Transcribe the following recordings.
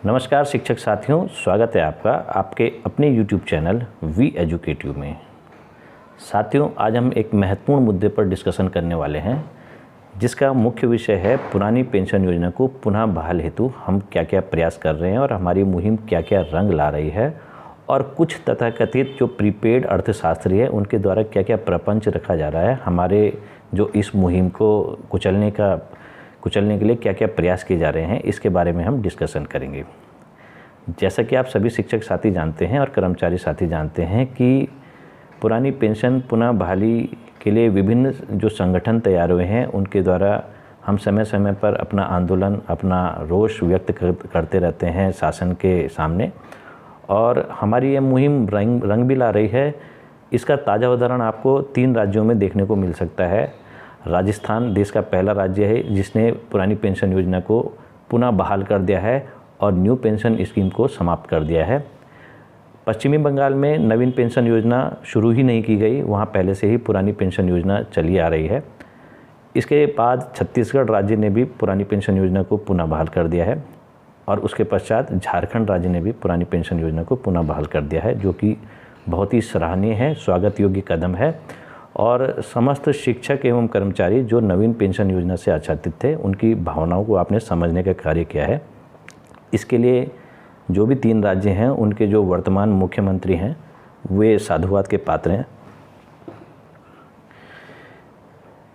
नमस्कार शिक्षक साथियों, स्वागत है आपका आपके अपने YouTube चैनल वी एजुकेटिव में। साथियों, आज हम एक महत्वपूर्ण मुद्दे पर डिस्कशन करने वाले हैं, जिसका मुख्य विषय है पुरानी पेंशन योजना को पुनः बहाल हेतु हम क्या क्या प्रयास कर रहे हैं और हमारी मुहिम क्या क्या रंग ला रही है, और कुछ तथाकथित जो प्रीपेड अर्थशास्त्री है उनके द्वारा क्या क्या प्रपंच रखा जा रहा है, हमारे जो इस मुहिम को कुचलने के लिए क्या क्या प्रयास किए जा रहे हैं, इसके बारे में हम डिस्कशन करेंगे। जैसा कि आप सभी शिक्षक साथी जानते हैं और कर्मचारी साथी जानते हैं कि पुरानी पेंशन पुनः बहाली के लिए विभिन्न जो संगठन तैयार हुए हैं, उनके द्वारा हम समय समय पर अपना आंदोलन, अपना रोष व्यक्त करते रहते हैं शासन के सामने, और हमारी ये मुहिम रंग भी ला रही है। इसका ताज़ा उदाहरण आपको 3 राज्यों में देखने को मिल सकता है। राजस्थान देश का पहला राज्य है जिसने पुरानी पेंशन योजना को पुनः बहाल कर दिया है और न्यू पेंशन स्कीम को समाप्त कर दिया है। पश्चिमी बंगाल में नवीन पेंशन योजना शुरू ही नहीं की गई, वहाँ पहले से ही पुरानी पेंशन योजना चली आ रही है। इसके बाद छत्तीसगढ़ राज्य ने भी पुरानी पेंशन योजना को पुनः बहाल कर दिया है, और उसके पश्चात झारखंड राज्य ने भी पुरानी पेंशन योजना को पुनः बहाल कर दिया है, जो कि बहुत ही सराहनीय है, स्वागत योग्य कदम है। और समस्त शिक्षक एवं कर्मचारी जो नवीन पेंशन योजना से आच्छादित थे, उनकी भावनाओं को आपने समझने का कार्य किया है। इसके लिए जो भी 3 राज्य हैं, उनके जो वर्तमान मुख्यमंत्री हैं वे साधुवाद के पात्र हैं।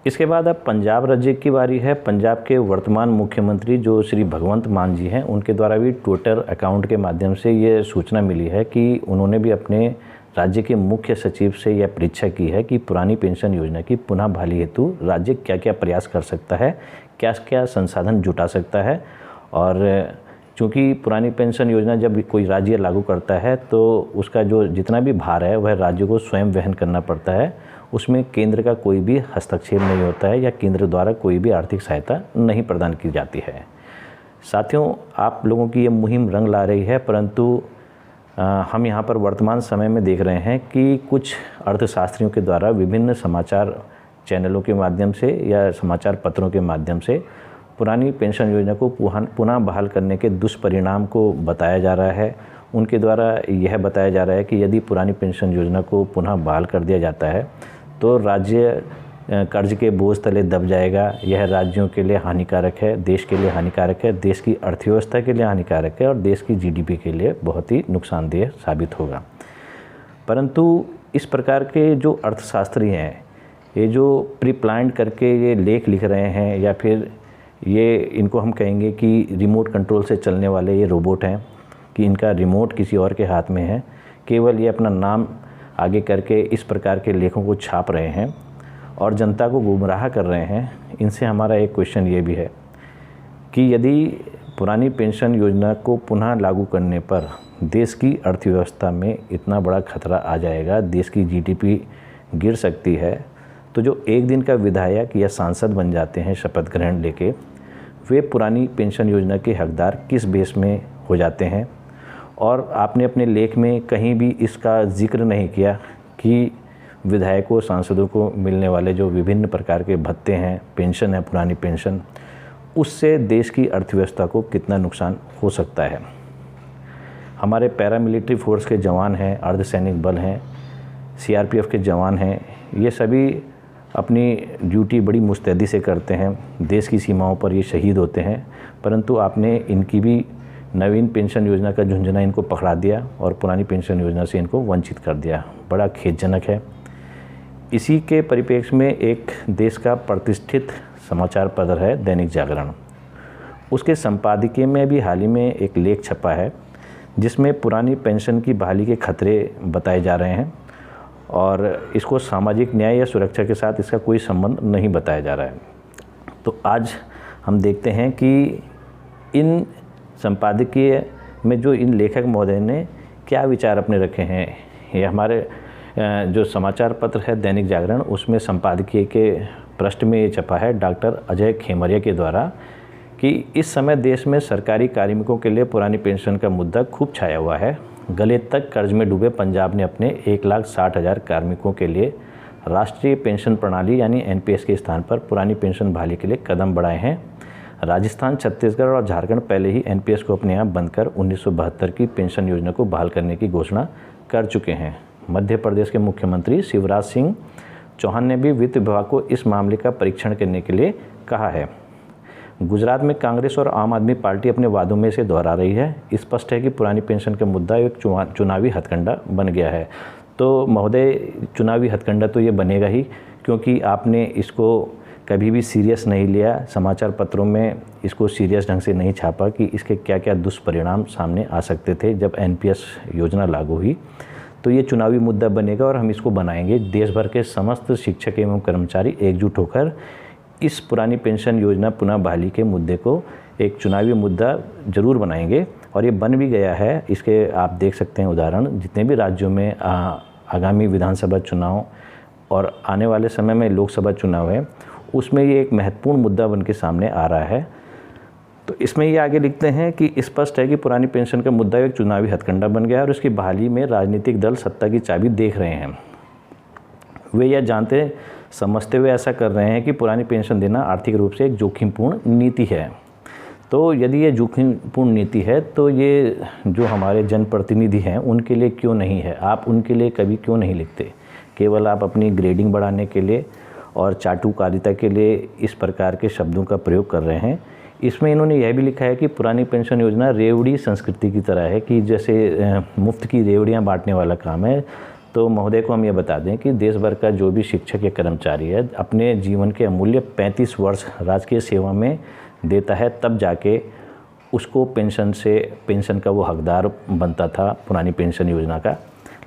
इसके बाद अब पंजाब राज्य की बारी है। पंजाब के वर्तमान मुख्यमंत्री जो श्री भगवंत मान जी हैं, उनके द्वारा भी ट्विटर अकाउंट के माध्यम से ये सूचना मिली है कि उन्होंने भी अपने राज्य के मुख्य सचिव से यह परीक्षा की है कि पुरानी पेंशन योजना की पुनः बहाली हेतु राज्य क्या क्या प्रयास कर सकता है, क्या क्या संसाधन जुटा सकता है। और चूँकि पुरानी पेंशन योजना जब कोई राज्य लागू करता है तो उसका जो जितना भी भार है वह राज्य को स्वयं वहन करना पड़ता है, उसमें केंद्र का कोई भी हस्तक्षेप नहीं होता है या केंद्र द्वारा कोई भी आर्थिक सहायता नहीं प्रदान की जाती है। साथियों, आप लोगों की ये मुहिम रंग ला रही है, परंतु हम यहाँ पर वर्तमान समय में देख रहे हैं कि कुछ अर्थशास्त्रियों के द्वारा विभिन्न समाचार चैनलों के माध्यम से या समाचार पत्रों के माध्यम से पुरानी पेंशन योजना को पुनः बहाल करने के दुष्परिणाम को बताया जा रहा है। उनके द्वारा यह बताया जा रहा है कि यदि पुरानी पेंशन योजना को पुनः बहाल कर दिया जाता है तो राज्य कर्ज के बोझ तले दब जाएगा। यह राज्यों के लिए हानिकारक है, देश के लिए हानिकारक है, देश की अर्थव्यवस्था के लिए हानिकारक है और देश की जीडीपी के लिए बहुत ही नुकसानदेह साबित होगा। परंतु इस प्रकार के जो अर्थशास्त्री हैं, ये जो प्री प्लान्ड करके ये लेख लिख रहे हैं, या फिर ये इनको हम कहेंगे कि रिमोट कंट्रोल से चलने वाले ये रोबोट हैं, कि इनका रिमोट किसी और के हाथ में है, केवल ये अपना नाम आगे करके इस प्रकार के लेखों को छाप रहे हैं और जनता को गुमराह कर रहे हैं। इनसे हमारा एक क्वेश्चन ये भी है कि यदि पुरानी पेंशन योजना को पुनः लागू करने पर देश की अर्थव्यवस्था में इतना बड़ा खतरा आ जाएगा, देश की जीडीपी गिर सकती है, तो जो एक दिन का विधायक या सांसद बन जाते हैं शपथ ग्रहण लेके, वे पुरानी पेंशन योजना के हकदार किस बेस में हो जाते हैं। और आपने अपने लेख में कहीं भी इसका जिक्र नहीं किया कि विधायकों, सांसदों को मिलने वाले जो विभिन्न प्रकार के भत्ते हैं, पेंशन है, पुरानी पेंशन, उससे देश की अर्थव्यवस्था को कितना नुकसान हो सकता है। हमारे पैरामिलिट्री फोर्स के जवान हैं, अर्धसैनिक बल हैं, सीआरपीएफ के जवान हैं, ये सभी अपनी ड्यूटी बड़ी मुस्तैदी से करते हैं, देश की सीमाओं पर ये शहीद होते हैं, परंतु आपने इनकी भी नवीन पेंशन योजना का झुंझुना इनको पकड़ा दिया और पुरानी पेंशन योजना से इनको वंचित कर दिया। बड़ा खेदजनक है। इसी के परिप्रेक्ष्य में एक देश का प्रतिष्ठित समाचार पत्र है दैनिक जागरण, उसके संपादकीय में भी हाल ही में एक लेख छपा है जिसमें पुरानी पेंशन की बहाली के खतरे बताए जा रहे हैं, और इसको सामाजिक न्याय या सुरक्षा के साथ इसका कोई संबंध नहीं बताया जा रहा है। तो आज हम देखते हैं कि इन संपादकीय में जो इन लेखक महोदय ने क्या विचार अपने रखे हैं। ये हमारे जो समाचार पत्र है दैनिक जागरण, उसमें संपादकीय के पृष्ठ में ये छपा है डॉक्टर अजय खेमरिया के द्वारा कि इस समय देश में सरकारी कार्मिकों के लिए पुरानी पेंशन का मुद्दा खूब छाया हुआ है। गले तक कर्ज में डूबे पंजाब ने अपने 1,60,000 कार्मिकों के लिए राष्ट्रीय पेंशन प्रणाली यानी एनपीएस के स्थान पर पुरानी पेंशन बहाली के लिए कदम बढ़ाए हैं। राजस्थान, छत्तीसगढ़ और झारखंड पहले ही एनपीएस को अपने यहाँ बंद कर 1972 की पेंशन योजना को बहाल करने की घोषणा कर चुके हैं। मध्य प्रदेश के मुख्यमंत्री शिवराज सिंह चौहान ने भी वित्त विभाग को इस मामले का परीक्षण करने के लिए कहा है। गुजरात में कांग्रेस और आम आदमी पार्टी अपने वादों में से दोहरा रही है। स्पष्ट है कि पुरानी पेंशन का मुद्दा एक चुनावी हथकंडा बन गया है। तो महोदय, चुनावी हथकंडा तो ये बनेगा ही, क्योंकि आपने इसको कभी भी सीरियस नहीं लिया, समाचार पत्रों में इसको सीरियस ढंग से नहीं छापा कि इसके क्या क्या दुष्परिणाम सामने आ सकते थे जब एनपीएस योजना लागू हुई। तो ये चुनावी मुद्दा बनेगा और हम इसको बनाएंगे। देश भर के समस्त शिक्षक एवं कर्मचारी एकजुट होकर इस पुरानी पेंशन योजना पुनः बहाली के मुद्दे को एक चुनावी मुद्दा ज़रूर बनाएंगे, और ये बन भी गया है। इसके आप देख सकते हैं उदाहरण, जितने भी राज्यों में आगामी विधानसभा चुनाव और आने वाले समय में लोकसभा चुनाव है, उसमें ये एक महत्वपूर्ण मुद्दा बन के सामने आ रहा है। तो इसमें ये आगे लिखते हैं कि स्पष्ट है कि पुरानी पेंशन का मुद्दा एक चुनावी हथकंडा बन गया है और उसकी बहाली में राजनीतिक दल सत्ता की चाबी देख रहे हैं। वे यह जानते समझते हुए ऐसा कर रहे हैं कि पुरानी पेंशन देना आर्थिक रूप से एक जोखिमपूर्ण नीति है। तो यदि ये जोखिमपूर्ण नीति है तो ये जो हमारे जनप्रतिनिधि हैं उनके लिए क्यों नहीं है? आप उनके लिए कभी क्यों नहीं लिखते? केवल आप अपनी ग्रेडिंग बढ़ाने के लिए और चाटुकारिता के लिए इस प्रकार के शब्दों का प्रयोग कर रहे हैं। इसमें इन्होंने यह भी लिखा है कि पुरानी पेंशन योजना रेवड़ी संस्कृति की तरह है, कि जैसे मुफ्त की रेवड़ियाँ बांटने वाला काम है। तो महोदय को हम ये बता दें कि देश भर का जो भी शिक्षक या कर्मचारी है अपने जीवन के अमूल्य 35 वर्ष राजकीय सेवा में देता है, तब जाके उसको पेंशन का वो हकदार बनता था पुरानी पेंशन योजना का।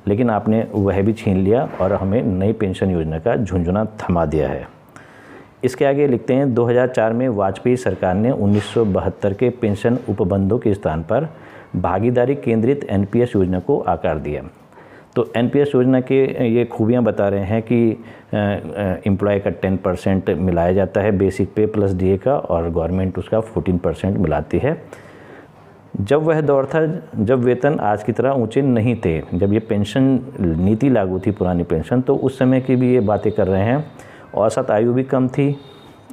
लेकिन आपने वह भी छीन लिया और हमें नई पेंशन योजना का झुंझुना थमा दिया है। इसके आगे लिखते हैं 2004 में वाजपेयी सरकार ने 1972 के पेंशन उपबंधों के स्थान पर भागीदारी केंद्रित एनपीएस योजना को आकार दिया। तो एनपीएस योजना के ये खूबियाँ बता रहे हैं कि एम्प्लॉय का 10% मिलाया जाता है बेसिक पे प्लस डीए का, और गवर्नमेंट उसका 14% मिलाती है। जब वह दौर था जब वेतन आज की तरह ऊंचे नहीं थे, जब ये पेंशन नीति लागू थी पुरानी पेंशन, तो उस समय की भी ये बातें कर रहे हैं। औसत आयु भी कम थी,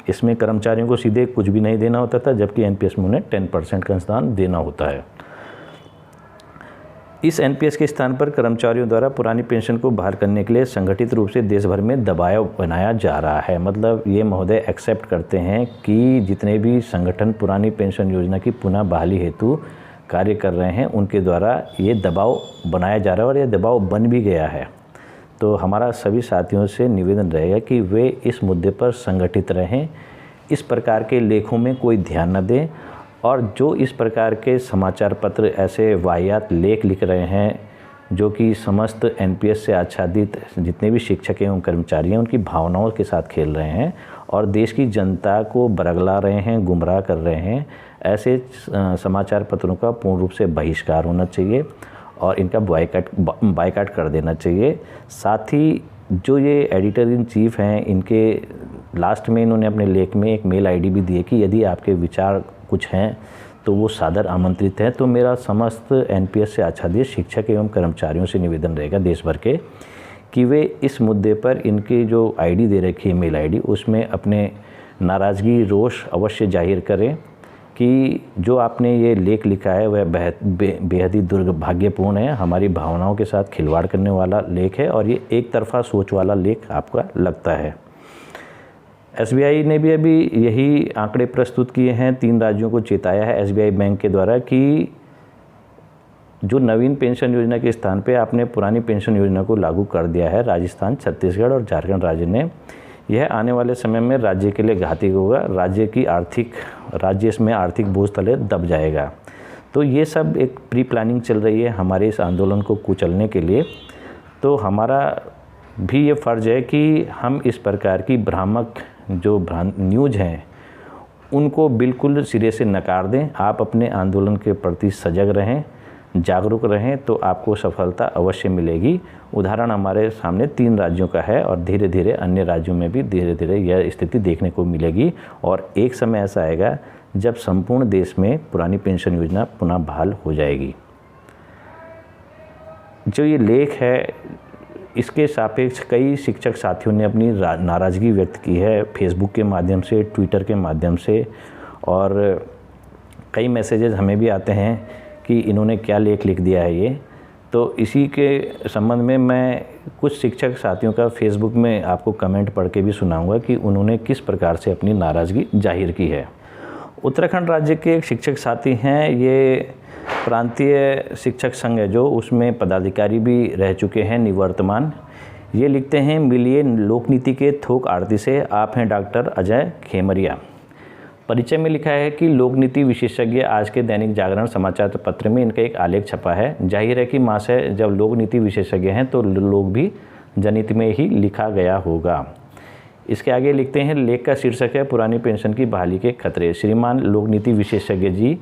इसमें कर्मचारियों को सीधे कुछ भी नहीं देना होता था, जबकि एनपीएस में उन्हें 10% का अनुदान देना होता है। इस एनपीएस के स्थान पर कर्मचारियों द्वारा पुरानी पेंशन को बहाल करने के लिए संगठित रूप से देश भर में दबाव बनाया जा रहा है। मतलब ये महोदय एक्सेप्ट करते हैं कि जितने भी संगठन पुरानी पेंशन योजना की पुनः बहाली हेतु कार्य कर रहे हैं उनके द्वारा ये दबाव बनाया जा रहा है, और ये दबाव बन भी गया है। तो हमारा सभी साथियों से निवेदन रहेगा कि वे इस मुद्दे पर संगठित रहें, इस प्रकार के लेखों में कोई ध्यान न दें, और जो इस प्रकार के समाचार पत्र ऐसे वाहियात लेख लिख रहे हैं जो कि समस्त एनपीएस से आच्छादित जितने भी शिक्षक एवं कर्मचारी हैं उनकी भावनाओं के साथ खेल रहे हैं और देश की जनता को बरगला रहे हैं, गुमराह कर रहे हैं, ऐसे समाचार पत्रों का पूर्ण रूप से बहिष्कार होना चाहिए और इनका बायकॉट कर देना चाहिए। साथ ही जो ये एडिटर इन चीफ हैं, इनके लास्ट में इन्होंने अपने लेख में एक मेल आईडी भी दी है कि यदि आपके विचार कुछ हैं तो वो सादर आमंत्रित हैं। तो मेरा समस्त एनपीएस से आच्छादित शिक्षक एवं कर्मचारियों से निवेदन रहेगा देश भर के कि वे इस मुद्दे पर इनकी जो आईडी दे रखी है मेल आईडी, उसमें अपने नाराज़गी रोष अवश्य जाहिर करें कि जो आपने ये लेख लिखा है वह बेहद ही दुर्भाग्यपूर्ण है, हमारी भावनाओं के साथ खिलवाड़ करने वाला लेख है और ये एक तरफा सोच वाला लेख आपका लगता है। एसबीआई ने भी अभी यही आंकड़े प्रस्तुत किए हैं, 3 राज्यों को चेताया है एसबीआई बैंक के द्वारा कि जो नवीन पेंशन योजना के स्थान पे आपने पुरानी पेंशन योजना को लागू कर दिया है राजस्थान, छत्तीसगढ़ और झारखंड राज्य ने, यह आने वाले समय में राज्य के लिए घातक होगा। राज्य इसमें आर्थिक बोझ तले दब जाएगा। तो ये सब एक प्री प्लानिंग चल रही है हमारे इस आंदोलन को कुचलने के लिए। तो हमारा भी ये फ़र्ज़ है कि हम इस प्रकार की भ्रामक जो न्यूज़ हैं उनको बिल्कुल सिरे से नकार दें। आप अपने आंदोलन के प्रति सजग रहें, जागरूक रहें, तो आपको सफलता अवश्य मिलेगी। उदाहरण हमारे सामने 3 राज्यों का है और धीरे धीरे अन्य राज्यों में भी धीरे धीरे यह स्थिति देखने को मिलेगी और एक समय ऐसा आएगा जब संपूर्ण देश में पुरानी पेंशन योजना पुनः बहाल हो जाएगी। जो ये लेख है इसके सापेक्ष कई शिक्षक साथियों ने अपनी नाराज़गी व्यक्त की है फेसबुक के माध्यम से, ट्विटर के माध्यम से, और कई मैसेजेस हमें भी आते हैं कि इन्होंने क्या लेख लिख दिया है ये। तो इसी के संबंध में मैं कुछ शिक्षक साथियों का फेसबुक में आपको कमेंट पढ़ के भी सुनाऊंगा कि उन्होंने किस प्रकार से अपनी नाराज़गी जाहिर की है। उत्तराखंड राज्य के एक शिक्षक साथी हैं, ये प्रांतीय शिक्षक संघ है जो, उसमें पदाधिकारी भी रह चुके हैं निवर्तमान। ये लिखते हैं, मिलिए लोकनीति के थोक आड़ती से, आप हैं डॉक्टर अजय खेमरिया। परिचय में लिखा है कि लोकनीति विशेषज्ञ आज के दैनिक जागरण समाचार पत्र में इनका एक आलेख छपा है। जाहिर है कि महाशय जब लोकनीति विशेषज्ञ हैं तो लोग भी जनहित में ही लिखा गया होगा। इसके आगे लिखते हैं, लेख का शीर्षक है पुरानी पेंशन की बहाली के खतरे। श्रीमान लोकनीति विशेषज्ञ जी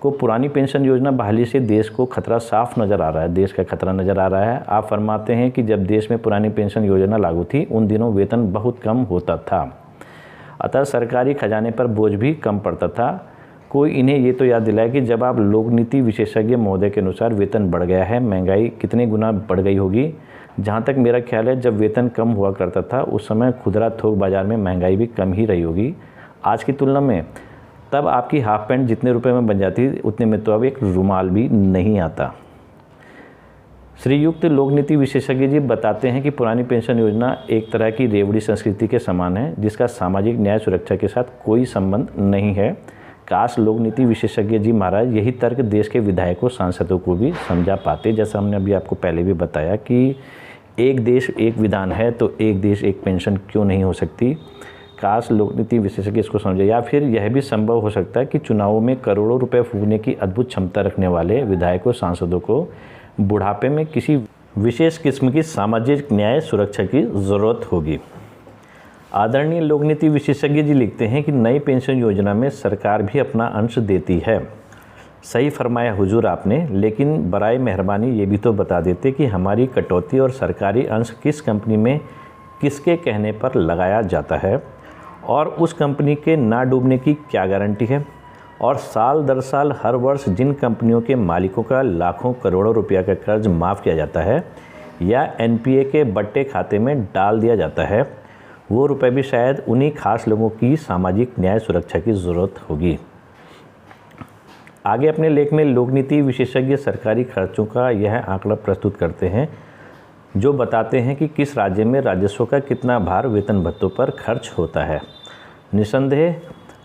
को पुरानी पेंशन योजना बहाली से देश को खतरा साफ नज़र आ रहा है, देश का खतरा नज़र आ रहा है। आप फरमाते हैं कि जब देश में पुरानी पेंशन योजना लागू थी उन दिनों वेतन बहुत कम होता था, अतः सरकारी खजाने पर बोझ भी कम पड़ता था। कोई इन्हें ये तो याद दिलाए कि जब आप लोकनीति विशेषज्ञ महोदय के अनुसार वेतन बढ़ गया है, महंगाई कितने गुना बढ़ गई होगी। जहाँ तक मेरा ख्याल है जब वेतन कम हुआ करता था उस समय खुदरा थोक बाज़ार में महंगाई भी कम ही रही होगी आज की तुलना में। तब आपकी हाफ पैंट जितने रुपए में बन जाती उतने में तो अब एक रुमाल भी नहीं आता। श्रीयुक्त लोकनीति विशेषज्ञ जी बताते हैं कि पुरानी पेंशन योजना एक तरह की रेवड़ी संस्कृति के समान है जिसका सामाजिक न्याय सुरक्षा के साथ कोई संबंध नहीं है। काश लोकनीति विशेषज्ञ जी महाराज यही तर्क देश के विधायकों सांसदों को भी समझा पाते। जैसा हमने अभी आपको पहले भी बताया कि एक देश एक विधान है तो एक देश एक पेंशन क्यों नहीं हो सकती। काश लोकनीति विशेषज्ञ इसको समझे। या फिर यह भी संभव हो सकता है कि चुनावों में करोड़ों रुपए फूकने की अद्भुत क्षमता रखने वाले विधायकों सांसदों को बुढ़ापे में किसी विशेष किस्म की सामाजिक न्याय सुरक्षा की ज़रूरत होगी। आदरणीय लोकनीति विशेषज्ञ जी लिखते हैं कि नई पेंशन योजना में सरकार भी अपना अंश देती है। सही फरमाया हुजूर आपने, लेकिन बराए मेहरबानी ये भी तो बता देते कि हमारी कटौती और सरकारी अंश किस कंपनी में किसके कहने पर लगाया जाता है और उस कंपनी के ना डूबने की क्या गारंटी है। और साल दर साल हर वर्ष जिन कंपनियों के मालिकों का लाखों करोड़ों रुपया का कर्ज माफ़ किया जाता है या एनपीए के बट्टे खाते में डाल दिया जाता है, वो रुपए भी शायद उन्हीं खास लोगों की सामाजिक न्याय सुरक्षा की ज़रूरत होगी। आगे अपने लेख में लोकनीति विशेषज्ञ सरकारी खर्चों का यह आंकड़ा प्रस्तुत करते हैं जो बताते हैं कि किस राज्य में राजस्व का कितना भार वेतन भत्तों पर खर्च होता है। निसंदेह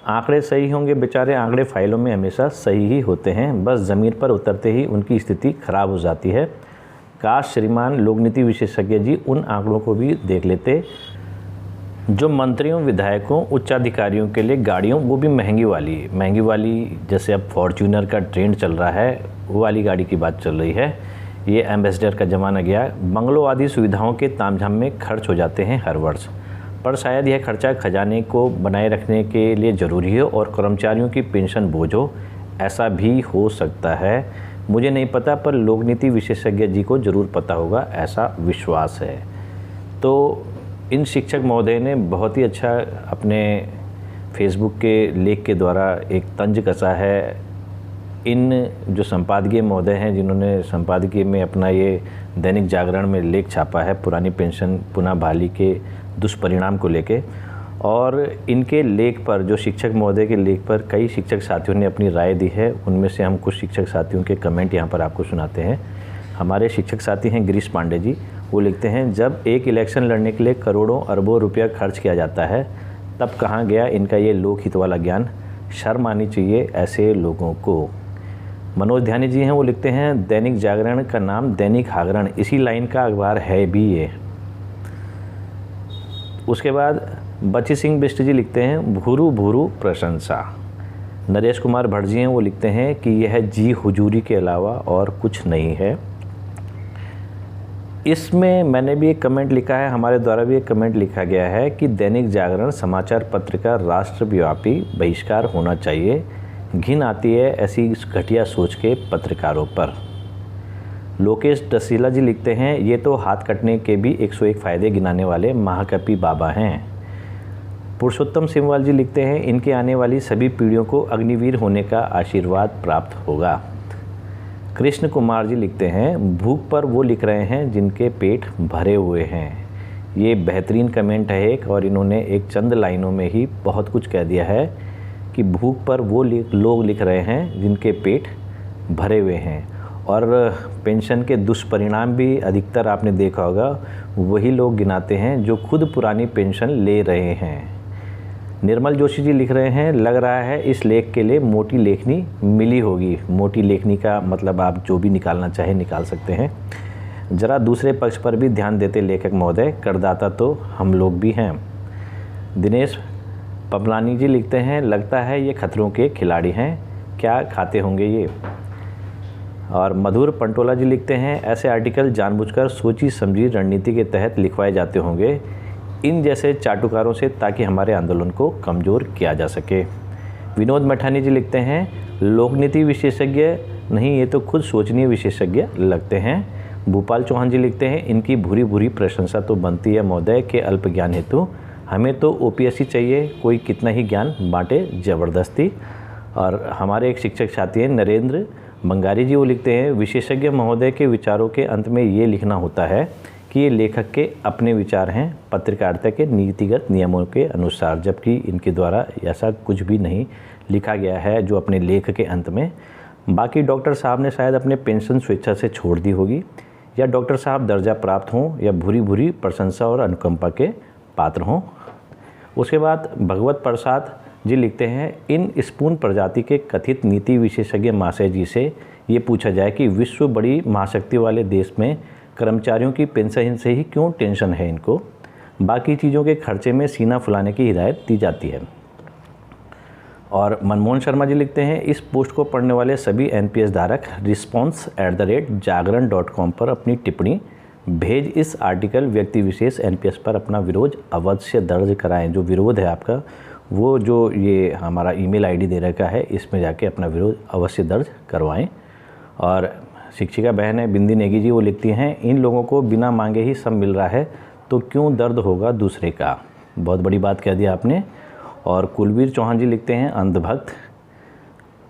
आंकड़े सही होंगे, बेचारे आंकड़े फाइलों में हमेशा सही ही होते हैं, बस ज़मीन पर उतरते ही उनकी स्थिति खराब हो जाती है। काश श्रीमान लोकनीति विशेषज्ञ जी उन आंकड़ों को भी देख लेते जो मंत्रियों, विधायकों, उच्चाधिकारियों के लिए गाड़ियों, वो भी महंगी वाली, जैसे अब फॉर्च्यूनर का ट्रेंड चल रहा है वो वाली गाड़ी की बात चल रही है। ये एम्बेसडर का ज़माना गया। बंगलों आदि सुविधाओं के तामझाम में खर्च हो जाते हैं हर वर्ष, पर शायद यह खर्चा खजाने को बनाए रखने के लिए ज़रूरी हो और कर्मचारियों की पेंशन बोझ हो, ऐसा भी हो सकता है। मुझे नहीं पता, पर लोकनीति विशेषज्ञ जी को ज़रूर पता होगा, ऐसा विश्वास है। तो इन शिक्षक महोदय ने बहुत ही अच्छा अपने फेसबुक के लेख के द्वारा एक तंज कसा है। इन जो संपादकीय महोदय हैं जिन्होंने संपादकीय में अपना ये दैनिक जागरण में लेख छापा है पुरानी पेंशन पुनः बहाली के दुष्परिणाम को लेके, और इनके लेख पर, जो शिक्षक महोदय के लेख पर कई शिक्षक साथियों ने अपनी राय दी है, उनमें से हम कुछ शिक्षक साथियों के कमेंट यहाँ पर आपको सुनाते हैं। हमारे शिक्षक साथी हैं गिरीश पांडे जी, वो लिखते हैं, जब एक इलेक्शन लड़ने के लिए करोड़ों अरबों रुपया खर्च किया जाता है तब कहाँ गया इनका ये लोकहित वाला ज्ञान। शर्म आनी चाहिए ऐसे लोगों को। मनोज ध्यानी जी हैं, वो लिखते हैं, दैनिक जागरण का नाम दैनिक जागरण इसी लाइन का अखबार है भी ये। उसके बाद बची सिंह बिष्ट जी लिखते हैं, भूरू भूरू प्रशंसा। नरेश कुमार भट्ट जी हैं, वो लिखते हैं कि यह जी हुजूरी के अलावा और कुछ नहीं है। इसमें मैंने भी एक कमेंट लिखा है, हमारे द्वारा भी एक कमेंट लिखा गया है कि दैनिक जागरण समाचार पत्र का राष्ट्रव्यापी बहिष्कार होना चाहिए। घिन आती है ऐसी घटिया सोच के पत्रकारों पर। लोकेश डसीला जी लिखते हैं, ये तो हाथ कटने के भी 101 फ़ायदे गिनाने वाले महाकपि बाबा हैं। पुरुषोत्तम सिंहवाल जी लिखते हैं, इनके आने वाली सभी पीढ़ियों को अग्निवीर होने का आशीर्वाद प्राप्त होगा। कृष्ण कुमार जी लिखते हैं, भूख पर वो लिख रहे हैं जिनके पेट भरे हुए हैं। ये बेहतरीन कमेंट है एक, और इन्होंने एक चंद लाइनों में ही बहुत कुछ कह दिया है कि भूख पर वो लोग लिख रहे हैं जिनके पेट भरे हुए हैं, और पेंशन के दुष्परिणाम भी अधिकतर आपने देखा होगा वही लोग गिनाते हैं जो खुद पुरानी पेंशन ले रहे हैं। निर्मल जोशी जी लिख रहे हैं, लग रहा है इस लेख के लिए मोटी लेखनी मिली होगी। मोटी लेखनी का मतलब आप जो भी निकालना चाहें निकाल सकते हैं। ज़रा दूसरे पक्ष पर भी ध्यान देते लेखक महोदय, करदाता तो हम लोग भी हैं। दिनेश पपलानी जी लिखते हैं, लगता है ये खतरों के खिलाड़ी हैं, क्या खाते होंगे ये। और मधुर पंटोला जी लिखते हैं, ऐसे आर्टिकल जानबूझकर सोची समझी रणनीति के तहत लिखवाए जाते होंगे इन जैसे चाटुकारों से, ताकि हमारे आंदोलन को कमज़ोर किया जा सके। विनोद मैठानी जी लिखते हैं, लोकनीति विशेषज्ञ नहीं, ये तो खुद सोचनीय विशेषज्ञ लगते हैं। भूपाल चौहान जी लिखते हैं, इनकी भूरी भूरी प्रशंसा तो बनती है महोदय के अल्प ज्ञान हेतु, हमें तो ओपीएससी चाहिए, कोई कितना ही ज्ञान बांटे ज़बरदस्ती। और हमारे एक शिक्षक साथी हैं नरेंद्र बंगारी जी, वो लिखते हैं, विशेषज्ञ महोदय के विचारों के अंत में ये लिखना होता है कि ये लेखक के अपने विचार हैं पत्रकारिता के नीतिगत नियमों के अनुसार, जबकि इनके द्वारा ऐसा कुछ भी नहीं लिखा गया है जो अपने लेख के अंत में। बाकी डॉक्टर साहब ने शायद अपने पेंशन स्वेच्छा से छोड़ दी होगी, या डॉक्टर साहब दर्जा प्राप्त हों, या भूरी भूरी प्रशंसा और अनुकंपा के पात्र हों। उसके बाद भगवत प्रसाद जी लिखते हैं, इन स्पून प्रजाति के कथित नीति विशेषज्ञ महाशय जी से ये पूछा जाए कि विश्व बड़ी महाशक्ति वाले देश में कर्मचारियों की पेंशन से ही क्यों टेंशन है इनको, बाकी चीज़ों के खर्चे में सीना फुलाने की हिदायत दी जाती है। और मनमोहन शर्मा जी लिखते हैं, इस पोस्ट को पढ़ने वाले सभी एनपीएस धारक response@jagran.com पर अपनी टिप्पणी भेज इस आर्टिकल व्यक्ति विशेष एनपीएस पर अपना विरोध अवश्य दर्ज कराएं। जो विरोध है आपका, वो जो ये हमारा ईमेल आईडी दे रखा है, इसमें जाके अपना विरोध अवश्य दर्ज करवाएं। और शिक्षिका बहन है बिंदी नेगी जी, वो लिखती हैं, इन लोगों को बिना मांगे ही सब मिल रहा है तो क्यों दर्द होगा दूसरे का। बहुत बड़ी बात कह दी आपने। और कुलवीर चौहान जी लिखते हैं, अंधभक्त।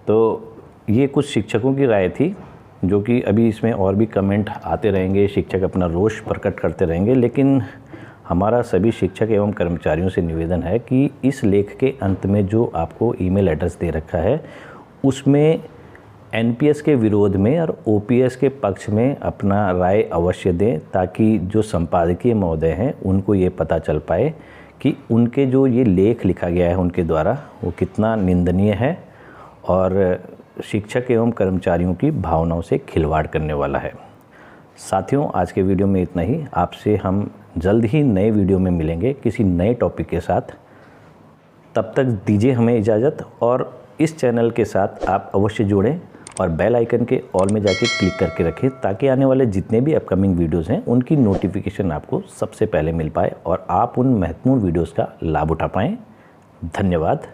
तो ये कुछ शिक्षकों की राय थी, जो कि अभी इसमें और भी कमेंट आते रहेंगे, शिक्षक अपना रोष प्रकट करते रहेंगे, लेकिन हमारा सभी शिक्षक एवं कर्मचारियों से निवेदन है कि इस लेख के अंत में जो आपको ईमेल एड्रेस दे रखा है उसमें एनपीएस के विरोध में और ओपीएस के पक्ष में अपना राय अवश्य दें, ताकि जो संपादकीय महोदय हैं उनको ये पता चल पाए कि उनके जो ये लेख लिखा गया है उनके द्वारा वो कितना निंदनीय है और शिक्षक एवं कर्मचारियों की भावनाओं से खिलवाड़ करने वाला है। साथियों, आज के वीडियो में इतना ही। आपसे हम जल्द ही नए वीडियो में मिलेंगे किसी नए टॉपिक के साथ। तब तक दीजिए हमें इजाज़त, और इस चैनल के साथ आप अवश्य जुड़ें और बेल आइकन के ऑल में जाके क्लिक करके रखें, ताकि आने वाले जितने भी अपकमिंग वीडियोज़ हैं उनकी नोटिफिकेशन आपको सबसे पहले मिल पाए और आप उन महत्वपूर्ण वीडियोज़ का लाभ उठा पाएँ। धन्यवाद।